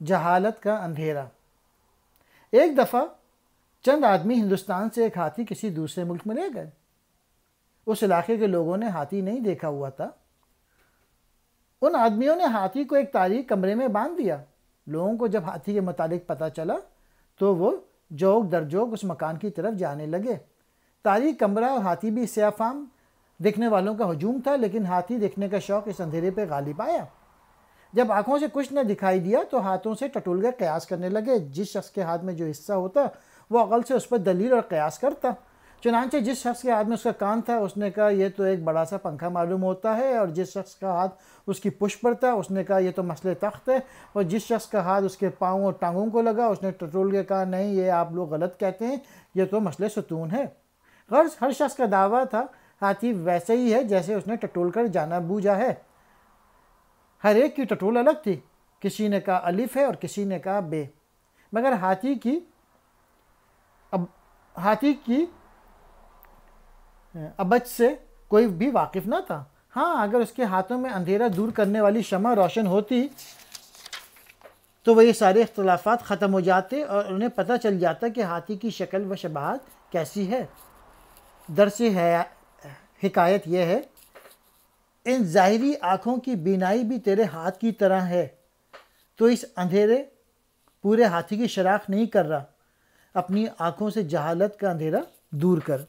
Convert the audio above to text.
جہالت کا اندھیرا۔ ایک دفعہ چند آدمی ہندوستان سے ایک ہاتھی کسی دوسرے ملک میں لے گئے۔ اس علاقے کے لوگوں نے ہاتھی نہیں دیکھا ہوا تھا۔ ان آدمیوں نے ہاتھی کو ایک تاریک کمرے میں باندھ دیا۔ لوگوں کو جب ہاتھی کے متعلق پتہ چلا تو وہ جوک در جوک اس مکان کی طرف جانے لگے۔ تاریک کمرہ اور ہاتھی بھی سیاہ فام دیکھنے والوں کا ہجوم تھا، لیکن ہاتھی دیکھنے کا شوق اس اندھیرے پہ غالب آیا۔ جب آنکھوں سے کچھ نہ دکھائی دیا تو ہاتھوں سے ٹٹول کر قیاس کرنے لگے۔ جس شخص کے ہاتھ میں جو حصہ ہوتا وہ عقل سے اس پر دلیل اور قیاس کرتا۔ چنانچہ جس شخص کے ہاتھ میں اس کا کان تھا اس نے کہا یہ تو ایک بڑا سا پنکھا معلوم ہوتا ہے، اور جس شخص کا ہاتھ اس کی پشت پر تھا اس نے کہا یہ تو مسئلہ تخت ہے، اور جس شخص کا ہاتھ اس کے پاؤں اور ٹانگوں کو لگا اس نے ٹٹول کے کہا نہیں یہ آپ لوگ غلط کہتے ہیں، یہ تو مسئلہ ستون ہے۔ غرض ہر شخص کا دعویٰ تھا ہاتھی ویسے ہی ہے جیسے اس نے ٹٹول کر جانا بوجھا ہے۔ ہر ایک کی ٹٹول الگ تھی، کسی نے کہا الف ہے اور کسی نے کہا بے، مگر ہاتھی کی ابج سے کوئی بھی واقف نہ تھا۔ ہاں اگر اس کے ہاتھوں میں اندھیرا دور کرنے والی شمع روشن ہوتی تو وہ یہ سارے اختلافات ختم ہو جاتے اور انہیں پتہ چل جاتا کہ ہاتھی کی شکل و شباہت کیسی ہے۔ درس حکایت یہ ہے ان ظاہری آنکھوں کی بینائی بھی تیرے ہاتھ کی طرح ہے، تو اس اندھیرے پورے ہاتھی کی شناخت نہیں کر رہا، اپنی آنکھوں سے جہالت کا اندھیرا دور کر۔